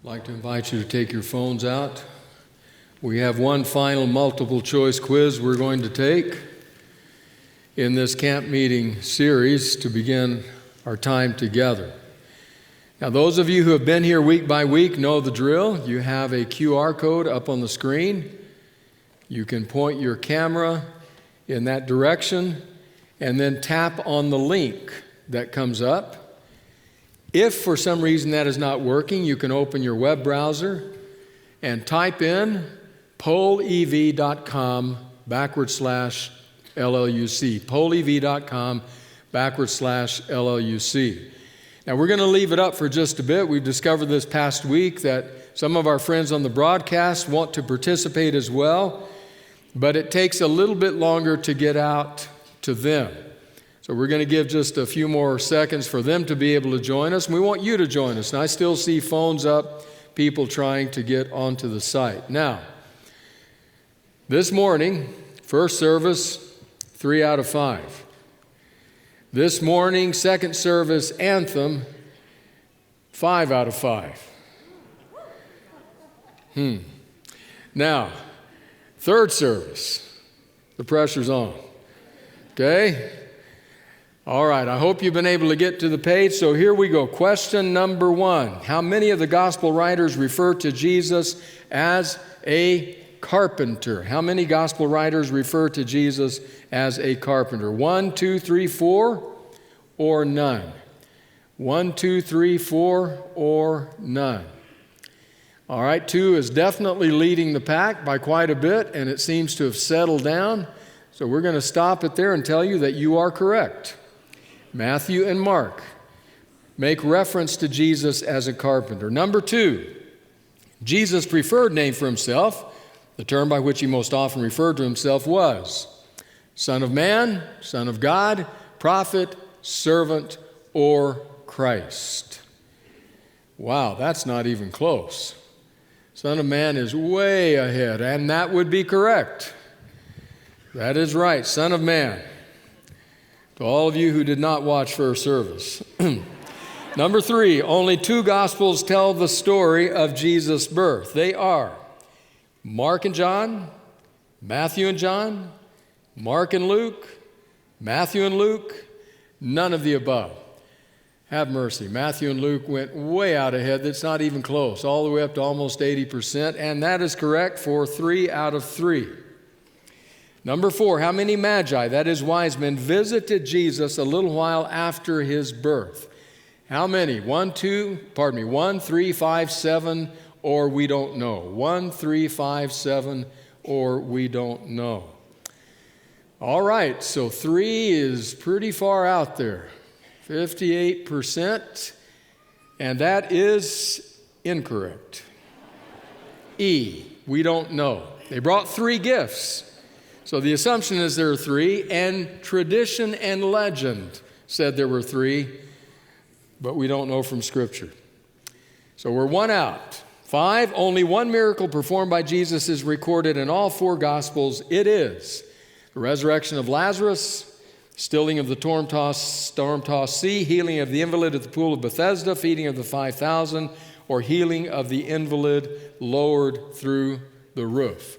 I'd like to invite you to take your phones out. We have one final multiple choice quiz we're going to take in this camp meeting series to begin our time together. Now, those of you who have been here week by week know the drill. You have a QR code up on the screen. You can point your camera in that direction and then tap on the link that comes up. If for some reason that is not working, you can open your web browser and type in polev.com/LLUC. polev.com/LLUC. Now we're going to leave it up for just a bit. We've discovered this past week that some of our friends on the broadcast want to participate as well, but it takes a little bit longer to get out to them. So we're going to give just a few more seconds for them to be able to join us. And we want you to join us. And I still see phones up, people trying to get onto the site. Now, this morning, first service, 3 out of 5. This morning, second service, anthem, 5 out of 5. Now, third service, the pressure's on. Okay? All right, I hope you've been able to get to the page. So here we go. Question number 1. How many of the gospel writers refer to Jesus as a carpenter? How many gospel writers refer to Jesus as a carpenter? 1, 2, 3, 4, or none? 1, 2, 3, 4, or none? All right, 2 is definitely leading the pack by quite a bit, and it seems to have settled down. So we're going to stop it there and tell you that you are correct. Matthew and Mark make reference to Jesus as a carpenter. Number 2, Jesus' preferred name for himself, the term by which he most often referred to himself, was Son of Man, Son of God, Prophet, Servant, or Christ. Wow, that's not even close. Son of Man is way ahead, and that would be correct. That is right, Son of Man. To all of you who did not watch first service. Number 3, only 2 Gospels tell the story of Jesus' birth. They are Mark and John, Matthew and John, Mark and Luke, Matthew and Luke, none of the above. Have mercy. Matthew and Luke went way out ahead. That's not even close, all the way up to almost 80%, and that is correct for 3 out of 3. Number 4, how many magi, that is wise men, visited Jesus a little while after his birth? How many? 1, 3, 5, 7, or we don't know. 1, 3, 5, 7, or we don't know. All right, so 3 is pretty far out there, 58%, and that is incorrect. E, we don't know. They brought 3 gifts. So the assumption is there are 3, and tradition and legend said there were 3, but we don't know from Scripture. So we're 1 out. 5, only 1 miracle performed by Jesus is recorded in all 4 Gospels. It is the resurrection of Lazarus, stilling of the storm-tossed sea, healing of the invalid at the pool of Bethesda, feeding of the 5,000, or healing of the invalid lowered through the roof.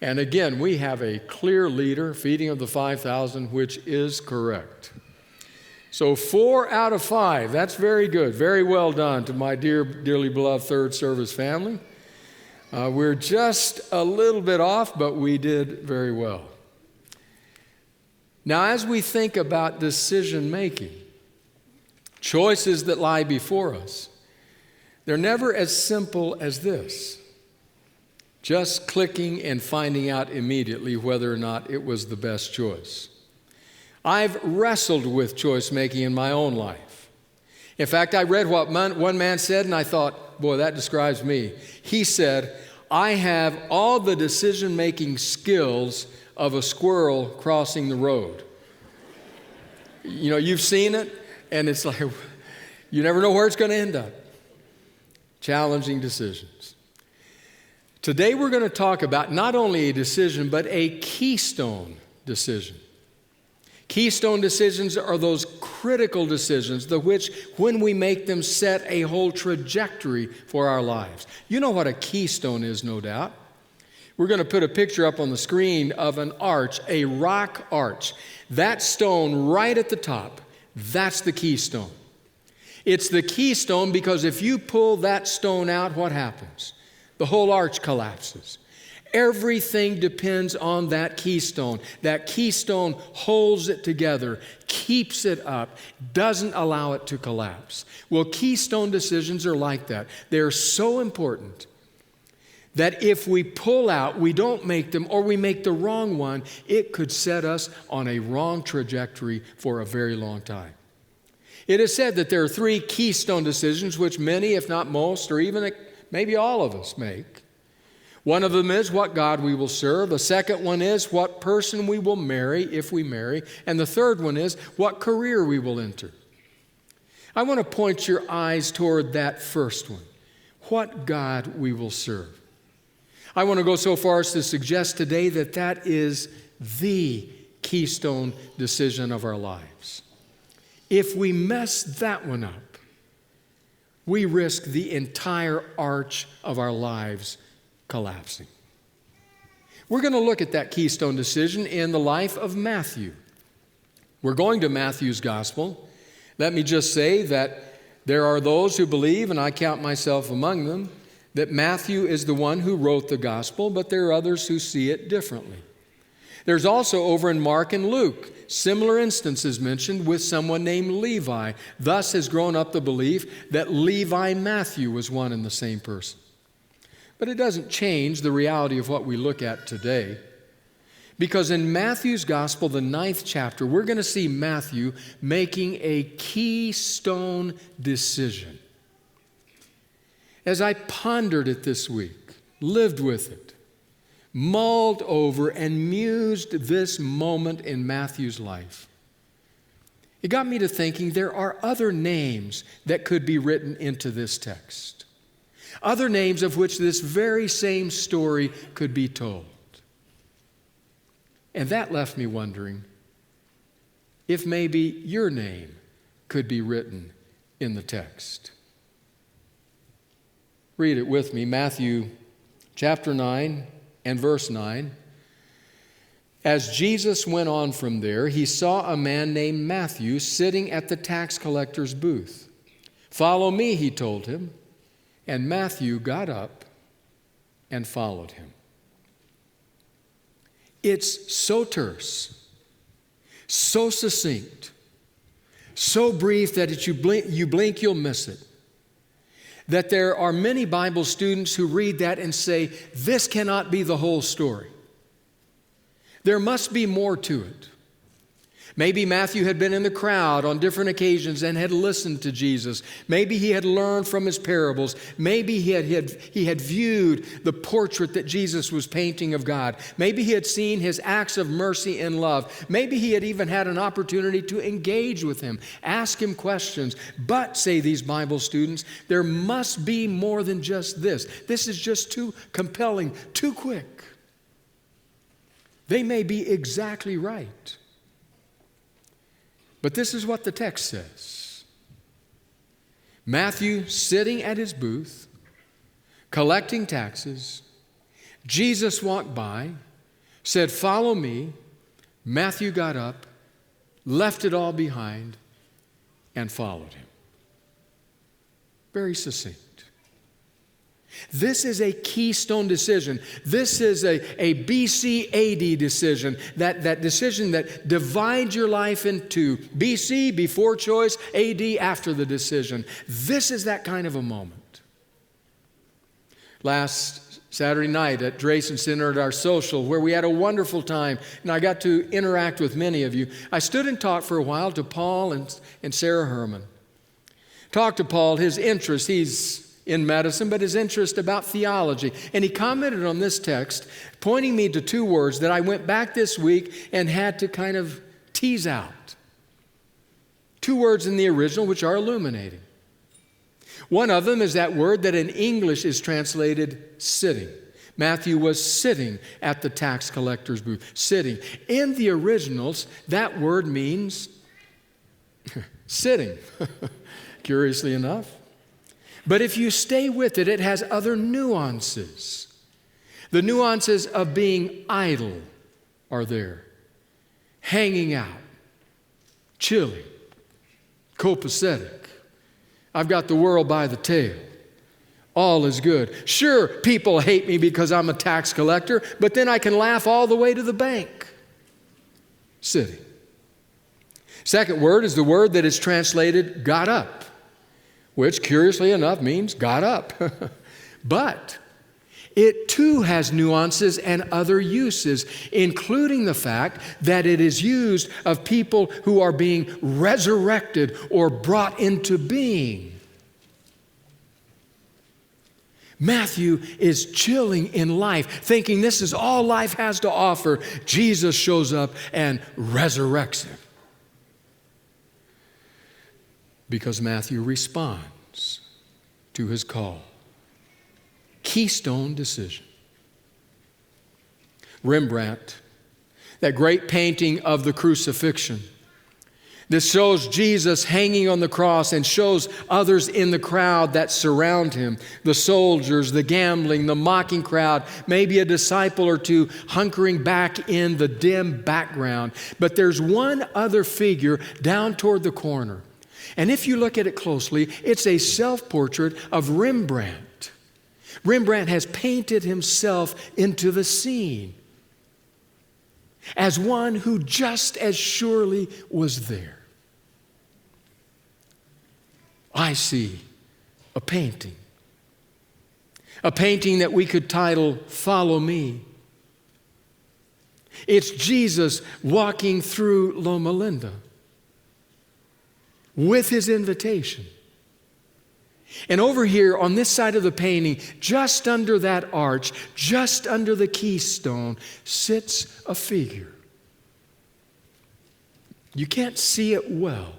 And again, we have a clear leader, feeding of the 5,000, which is correct. So 4 out of 5, that's very good. Very well done to my dearly beloved third service family. We're just a little bit off, but we did very well. Now, as we think about decision making, choices that lie before us, they're never as simple as this. Just clicking and finding out immediately whether or not it was the best choice. I've wrestled with choice making in my own life. In fact, I read what one man said, and I thought, boy, that describes me. He said, I have all the decision-making skills of a squirrel crossing the road. You know, you've seen it, and it's like, you never know where it's going to end up. Challenging decisions. Today we're going to talk about not only a decision, but a keystone decision. Keystone decisions are those critical decisions, the which, when we make them, set a whole trajectory for our lives. You know what a keystone is, no doubt. We're going to put a picture up on the screen of an arch, a rock arch. That stone right at the top, that's the keystone. It's the keystone because if you pull that stone out, what happens? The whole arch collapses. Everything depends on that keystone. That keystone holds it together, keeps it up, doesn't allow it to collapse. Well, keystone decisions are like that. They're so important that if we pull out, we don't make them, or we make the wrong one, it could set us on a wrong trajectory for a very long time. It is said that there are 3 keystone decisions which many, if not most, or even maybe all of us make. One of them is what God we will serve. The second one is what person we will marry if we marry. And the third one is what career we will enter. I want to point your eyes toward that first one, what God we will serve. I want to go so far as to suggest today that that is the keystone decision of our lives. If we mess that one up, we risk the entire arch of our lives collapsing. We're going to look at that keystone decision in the life of Matthew. We're going to Matthew's gospel. Let me just say that there are those who believe, and I count myself among them, that Matthew is the one who wrote the gospel, but there are others who see it differently. There's also over in Mark and Luke similar instances mentioned with someone named Levi. Thus has grown up the belief that Levi Matthew was one and the same person. But it doesn't change the reality of what we look at today. Because in Matthew's gospel, the 9th chapter, we're going to see Matthew making a keystone decision. As I pondered it this week, lived with it, mulled over and mused this moment in Matthew's life, it got me to thinking there are other names that could be written into this text. Other names of which this very same story could be told. And that left me wondering if maybe your name could be written in the text. Read it with me, Matthew chapter 9 and verse 9. As Jesus went on from there, he saw a man named Matthew sitting at the tax collector's booth. "Follow me," he told him. And Matthew got up and followed him. It's so terse, so succinct, so brief that you blink, you'll miss it. That there are many Bible students who read that and say, this cannot be the whole story. There must be more to it. Maybe Matthew had been in the crowd on different occasions and had listened to Jesus. Maybe he had learned from his parables. Maybe he had viewed the portrait that Jesus was painting of God. Maybe he had seen his acts of mercy and love. Maybe he had even had an opportunity to engage with him, ask him questions. But, say these Bible students, there must be more than just this. This is just too compelling, too quick. They may be exactly right. But this is what the text says. Matthew sitting at his booth, collecting taxes. Jesus walked by, said, "Follow me." Matthew got up, left it all behind, and followed him. Very succinct. This is a keystone decision. This is a BC AD decision, that decision that divides your life into BC, before choice, AD, after the decision. This is that kind of a moment. Last Saturday night at Drayson Center at our social, where we had a wonderful time, and I got to interact with many of you, I stood and talked for a while to Paul and Sarah Herman. Talked to Paul, his interest, he's in medicine, but his interest about theology. And he commented on this text, pointing me to 2 words that I went back this week and had to kind of tease out. 2 words in the original which are illuminating. One of them is that word that in English is translated sitting. Matthew was sitting at the tax collector's booth. Sitting. In the originals, that word means sitting, curiously enough. But if you stay with it, it has other nuances. The nuances of being idle are there. Hanging out, chilling, copacetic. I've got the world by the tail. All is good. Sure, people hate me because I'm a tax collector, but then I can laugh all the way to the bank. Sitting. Second word is the word that is translated got up, which curiously enough means got up. But it too has nuances and other uses, including the fact that it is used of people who are being resurrected or brought into being. Matthew is chilling in life, thinking this is all life has to offer. Jesus shows up and resurrects him. Because Matthew responds to his call. Keystone decision. Rembrandt, that great painting of the crucifixion, this shows Jesus hanging on the cross and shows others in the crowd that surround him, the soldiers, the gambling, the mocking crowd, maybe a disciple or two hunkering back in the dim background. But there's one other figure down toward the corner. And if you look at it closely, it's a self-portrait of Rembrandt. Rembrandt has painted himself into the scene as one who just as surely was there. I see a painting that we could title, Follow Me. It's Jesus walking through Loma Linda with his invitation. And over here on this side of the painting, just under that arch, just under the keystone, sits a figure. You can't see it well,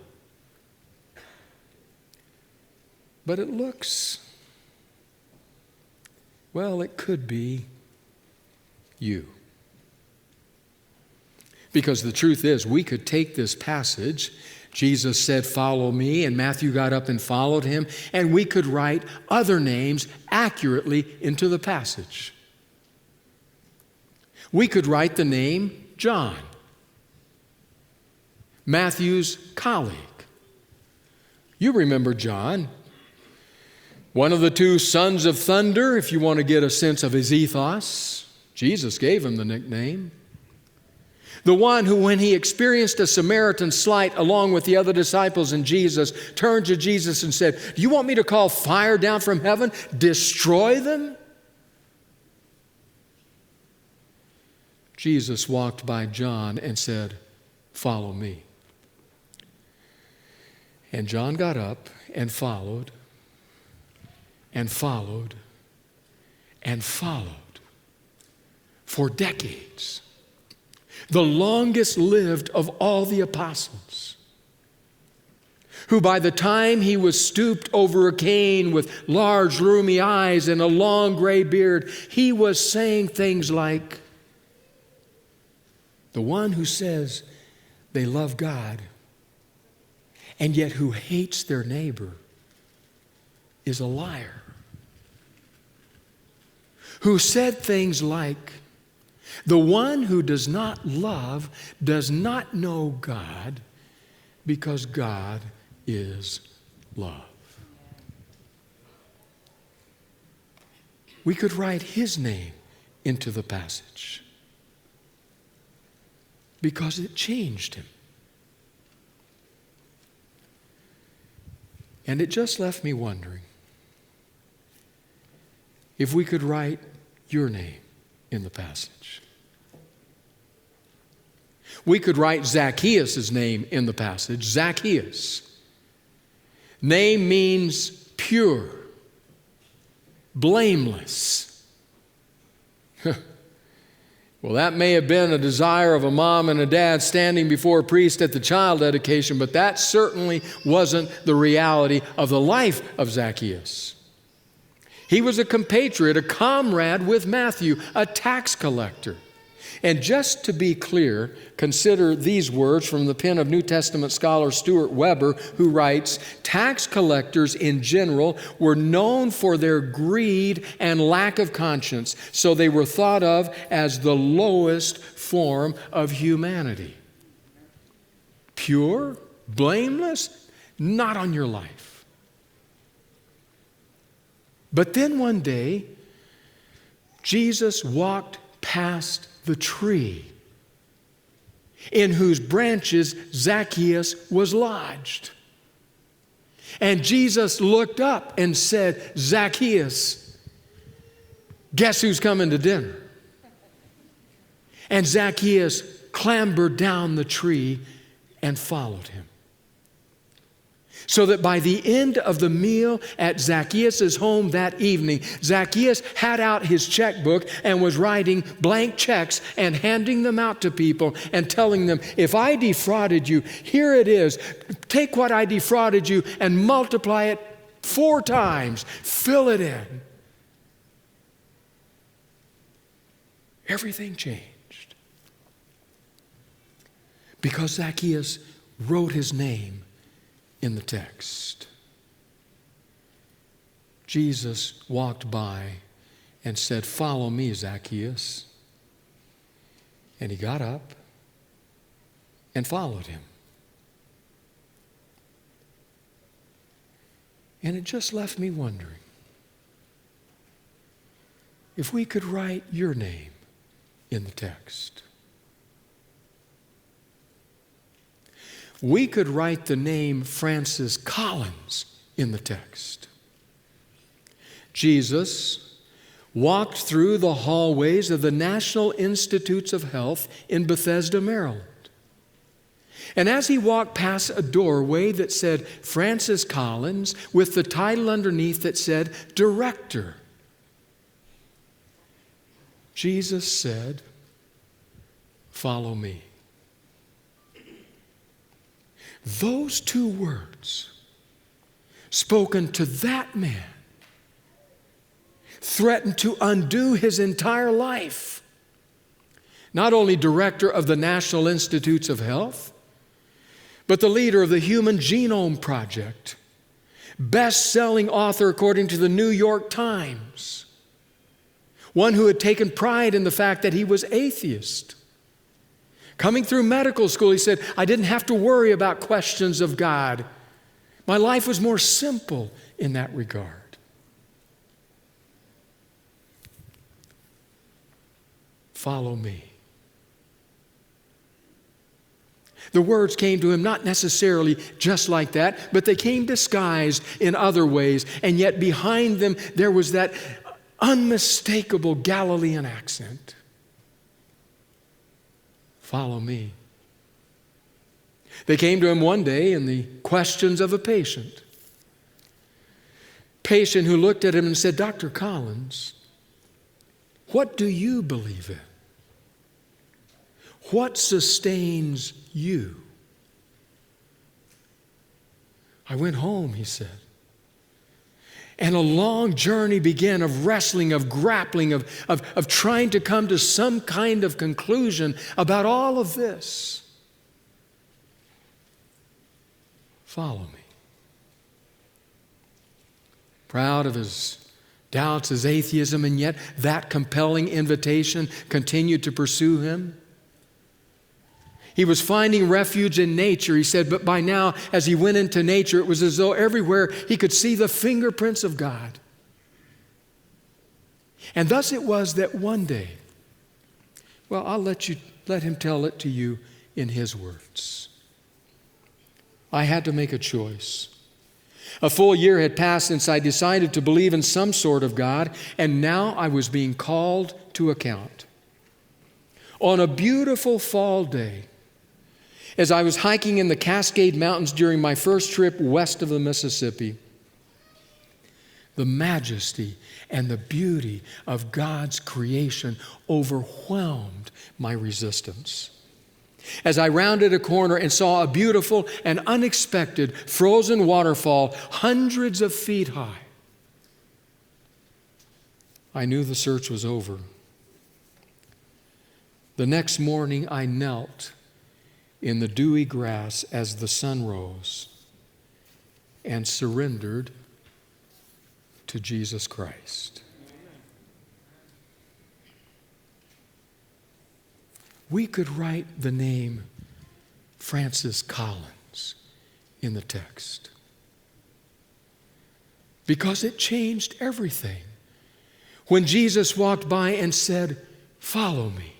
but it looks, well, it could be you. Because the truth is, we could take this passage. Jesus said, follow me, and Matthew got up and followed him, and we could write other names accurately into the passage. We could write the name John, Matthew's colleague. You remember John, one of the two sons of thunder, if you want to get a sense of his ethos. Jesus gave him the nickname. The one who, when he experienced a Samaritan slight along with the other disciples and Jesus, turned to Jesus and said, do you want me to call fire down from heaven, destroy them? Jesus walked by John and said, follow me. And John got up and followed and followed and followed for decades. The longest lived of all the apostles, who by the time he was stooped over a cane with large rheumy eyes and a long gray beard, he was saying things like, the one who says they love God and yet who hates their neighbor is a liar. Who said things like, the one who does not love does not know God, because God is love. We could write his name into the passage because it changed him. And it just left me wondering if we could write your name in the passage. We could write Zacchaeus' name in the passage. Zacchaeus. Name means pure, blameless. Well, that may have been a desire of a mom and a dad standing before a priest at the child dedication, but that certainly wasn't the reality of the life of Zacchaeus. He was a compatriot, a comrade with Matthew, a tax collector. And just to be clear, consider these words from the pen of New Testament scholar Stuart Weber, who writes, tax collectors in general were known for their greed and lack of conscience, so they were thought of as the lowest form of humanity. Pure, blameless, not on your life. But then one day, Jesus walked past the tree in whose branches Zacchaeus was lodged. And Jesus looked up and said, Zacchaeus, guess who's coming to dinner? And Zacchaeus clambered down the tree and followed him. So that by the end of the meal at Zacchaeus' home that evening, Zacchaeus had out his checkbook and was writing blank checks and handing them out to people and telling them, if I defrauded you, here it is. Take what I defrauded you and multiply it 4 times. Fill it in. Everything changed. Because Zacchaeus wrote his name in the text. Jesus walked by and said, follow me, Zacchaeus. And he got up and followed him. And it just left me wondering if we could write your name in the text. We could write the name Francis Collins in the text. Jesus walked through the hallways of the National Institutes of Health in Bethesda, Maryland. And as he walked past a doorway that said Francis Collins with the title underneath that said Director, Jesus said, follow me. Those 2 words spoken to that man threatened to undo his entire life. Not only director of the National Institutes of Health, but the leader of the Human Genome Project, best-selling author according to the New York Times, one who had taken pride in the fact that he was atheist. Coming through medical school, he said, I didn't have to worry about questions of God. My life was more simple in that regard. Follow me. The words came to him not necessarily just like that, but they came disguised in other ways, and yet behind them there was that unmistakable Galilean accent. Follow me. They came to him one day in the questions of a patient. Patient who looked at him and said, Dr. Collins, what do you believe in? What sustains you? I went home, he said. And a long journey began of wrestling, of grappling, of trying to come to some kind of conclusion about all of this. Follow me. Proud of his doubts, his atheism, and yet that compelling invitation continued to pursue him. He was finding refuge in nature, he said, but by now, as he went into nature, it was as though everywhere he could see the fingerprints of God. And thus it was that one day, well, I'll let him tell it to you in his words. I had to make a choice. A full year had passed since I decided to believe in some sort of God, and now I was being called to account. On a beautiful fall day, as I was hiking in the Cascade Mountains during my first trip west of the Mississippi, the majesty and the beauty of God's creation overwhelmed my resistance. As I rounded a corner and saw a beautiful and unexpected frozen waterfall hundreds of feet high, I knew the search was over. The next morning, I knelt in the dewy grass as the sun rose and surrendered to Jesus Christ. We could write the name Francis Collins in the text because it changed everything. When Jesus walked by and said, "Follow me,"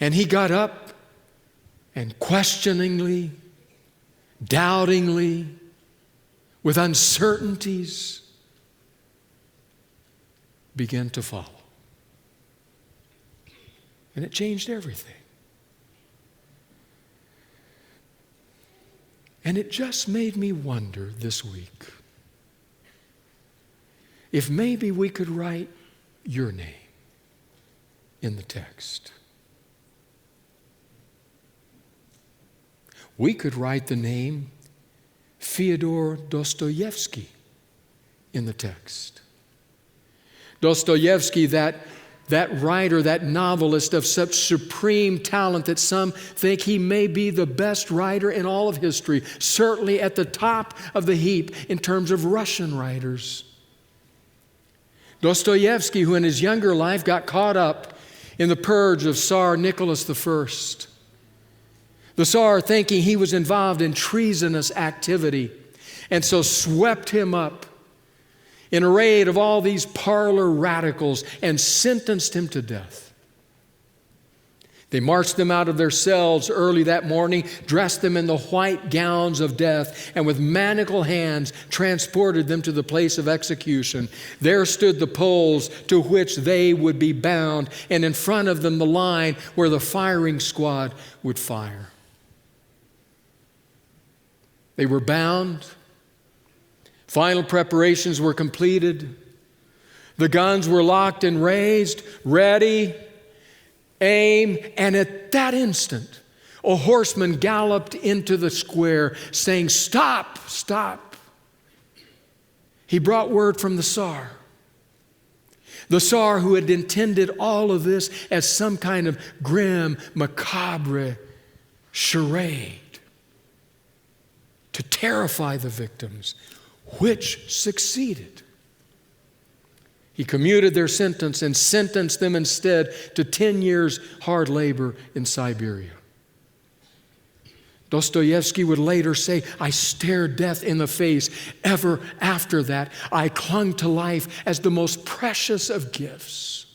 and he got up and questioningly, doubtingly, with uncertainties, began to follow. And it changed everything. And it just made me wonder this week if maybe we could write your name in the text. We could write the name Fyodor Dostoevsky in the text. Dostoevsky, that writer, that novelist of such supreme talent that some think he may be the best writer in all of history, certainly at the top of the heap in terms of Russian writers. Dostoevsky, who in his younger life got caught up in the purge of Tsar Nicholas I. The Tsar, thinking he was involved in treasonous activity, and so swept him up in a raid of all these parlor radicals and sentenced him to death. They marched them out of their cells early that morning, dressed them in the white gowns of death, and with manacled hands transported them to the place of execution. There stood the poles to which they would be bound, and in front of them the line where the firing squad would fire. They were bound. Final preparations were completed. The guns were locked and raised, ready, aim, and at that instant, a horseman galloped into the square saying, "Stop, stop." He brought word from the Tsar. The Tsar, who had intended all of this as some kind of grim, macabre charade to terrify the victims, which succeeded. He commuted their sentence and sentenced them instead to 10 years hard labor in Siberia. Dostoevsky would later say, "I stared death in the face. Ever after that, I clung to life as the most precious of gifts."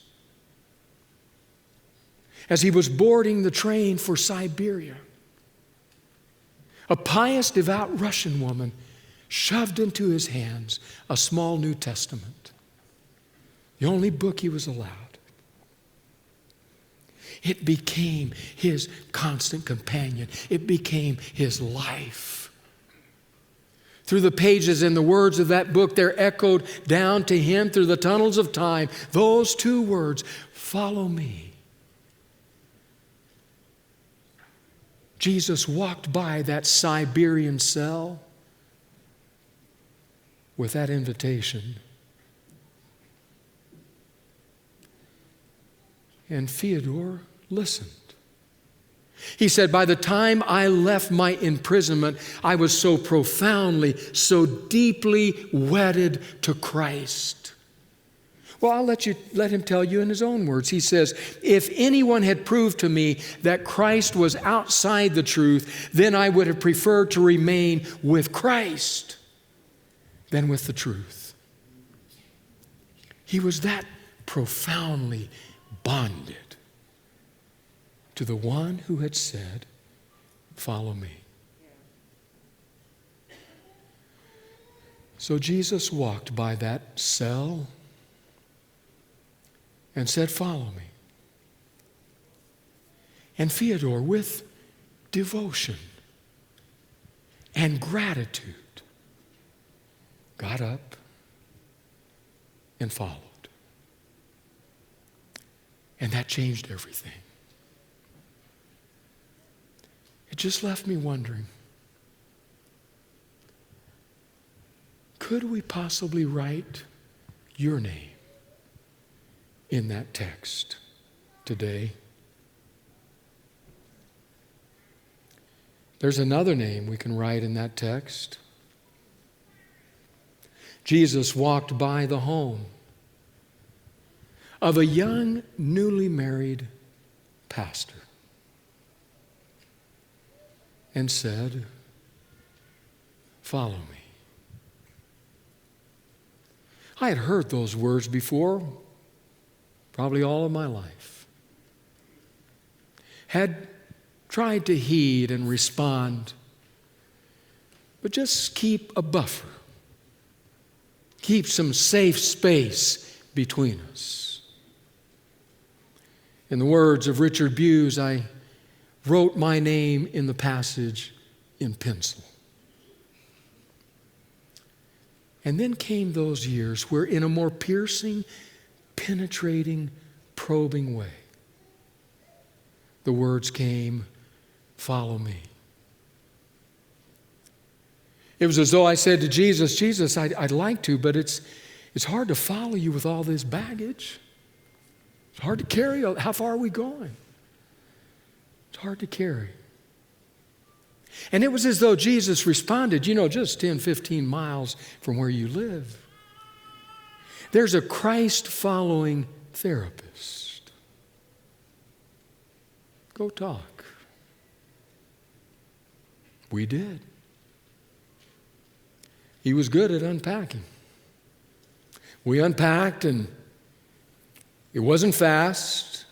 As he was boarding the train for Siberia, a pious, devout Russian woman shoved into his hands a small New Testament, the only book he was allowed. It became his constant companion. It became his life. Through the pages and the words of that book, there echoed down to him through the tunnels of time those two words, "Follow me." Jesus walked by that Siberian cell with that invitation. And Fyodor listened. He said, "By the time I left my imprisonment, I was so profoundly, so deeply wedded to Christ." Well, I'll let him tell you in his own words. He says, "If anyone had proved to me that Christ was outside the truth, then I would have preferred to remain with Christ than with the truth." He was that profoundly bonded to the one who had said, "Follow me." So Jesus walked by that cell and said, "Follow me." And Fyodor, with devotion and gratitude, got up and followed. And that changed everything. It just left me wondering, could we possibly write your name in that text today. There's another name we can write in that text. Jesus walked by the home of a young, newly married pastor and said, "Follow me." I had heard those words before, probably all of my life. Had tried to heed and respond, but just keep a buffer. Keep some safe space between us. In the words of Richard Buse, I wrote my name in the passage in pencil. And then came those years where, in a more piercing, penetrating, probing way, the words came, "Follow me." It was as though I said to Jesus, "Jesus, I'd like to, but it's hard to follow you with all this baggage. It's hard to carry. How far are we going? It's hard to carry." And it was as though Jesus responded, just 10, 15 miles from where you live, there's a Christ-following therapist. Go talk. We did. He was good at unpacking. We unpacked, and it wasn't fast.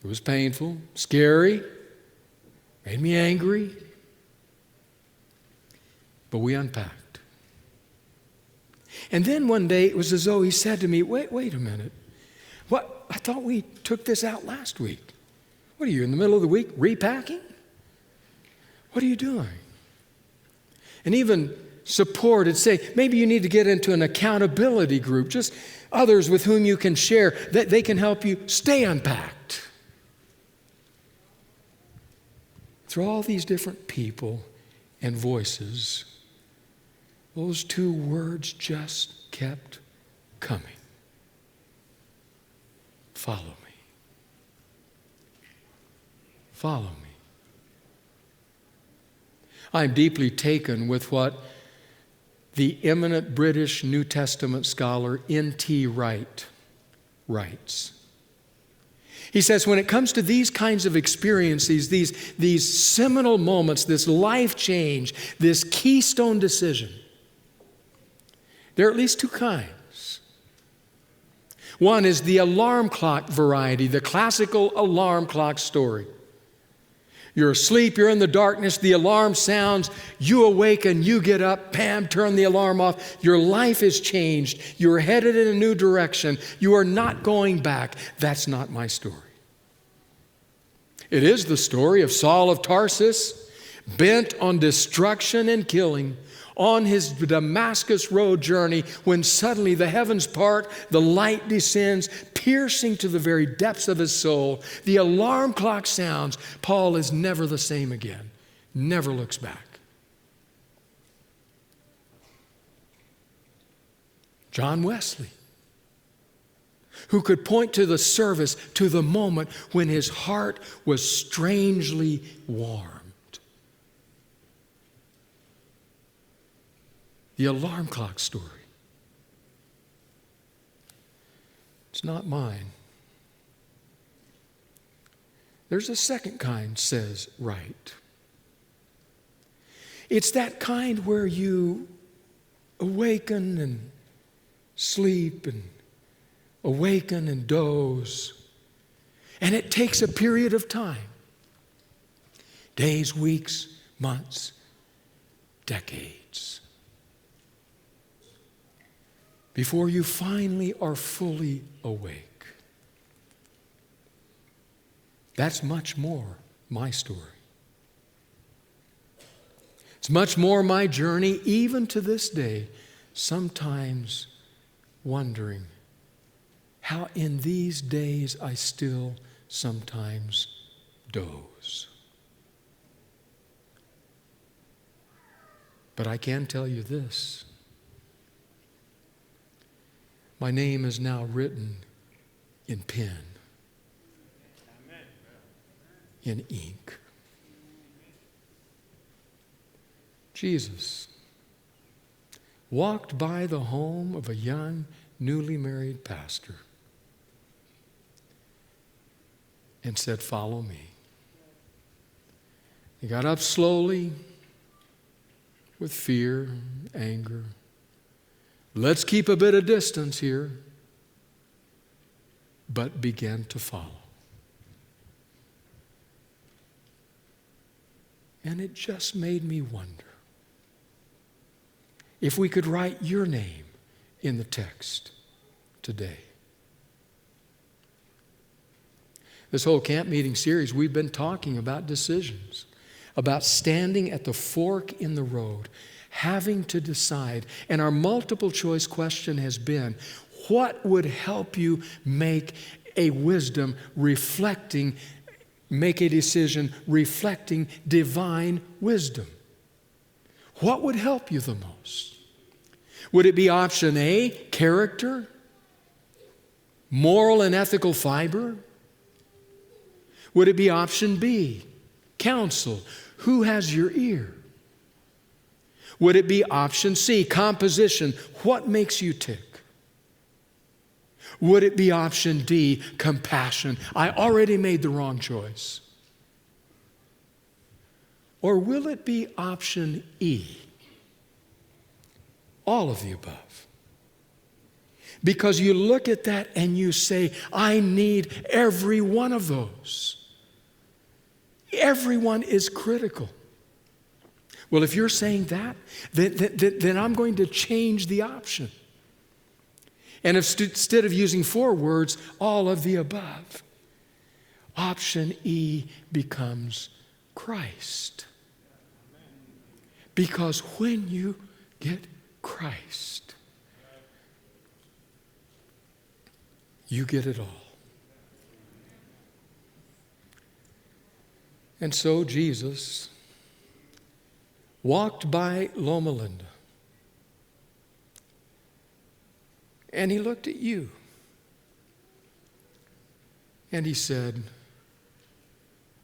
It was painful, scary, made me angry. But we unpacked. And then one day it was as though he said to me, wait a minute. What? I thought we took this out last week. What are you, in the middle of the week, repacking? What are you doing? And even supported, say, maybe you need to get into an accountability group, just others with whom you can share, that they can help you stay unpacked. Through all these different people and voices, those two words just kept coming. Follow me. Follow me. I'm deeply taken with what the eminent British New Testament scholar N.T. Wright writes. He says, when it comes to these kinds of experiences, these seminal moments, this life change, this keystone decision, there are at least two kinds. One is the alarm clock variety, the classical alarm clock story. You're asleep, you're in the darkness, the alarm sounds, you awaken, you get up, bam, turn the alarm off. Your life is changed. You're headed in a new direction. You are not going back. That's not my story. It is the story of Saul of Tarsus, bent on destruction and killing, on his Damascus Road journey, when suddenly the heavens part, the light descends, piercing to the very depths of his soul. The alarm clock sounds. Paul is never the same again, never looks back. John Wesley, who could point to the service, to the moment when his heart was strangely warmed. The alarm clock story. It's not mine. There's a second kind, says Wright. It's that kind where you awaken and sleep and awaken and doze. And it takes a period of time. Days, weeks, months, decades. Before you finally are fully awake. That's much more my story. It's much more my journey, even to this day, sometimes wondering how in these days I still sometimes doze. But I can tell you this. My name is now written in pen, in ink. Jesus walked by the home of a young, newly married pastor and said, "Follow me." He got up slowly with fear, anger. Let's keep a bit of distance here, but began to follow. And it just made me wonder if we could write your name in the text today. This whole camp meeting series, we've been talking about decisions, about standing at the fork in the road, having to decide. And our multiple choice question has been, what would help you make a wisdom reflecting, make a decision reflecting divine wisdom? What would help you the most? Would it be option A, character, moral and ethical fiber? Would it be option B, counsel, who has your ear? Would it be option C, composition, what makes you tick? Would it be option D, compassion, I already made the wrong choice? Or will it be option E, all of the above? Because you look at that and you say, I need every one of those. Everyone is critical. Well, if you're saying that, then I'm going to change the option. And instead of using 4 words, all of the above, option E becomes Christ. Because when you get Christ, you get it all. And so Jesus walked by Loma Linda, and he looked at you, and he said,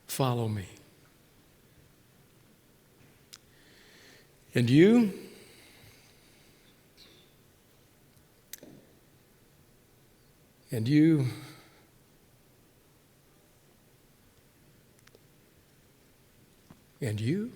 "Follow me." And you, and you, and you,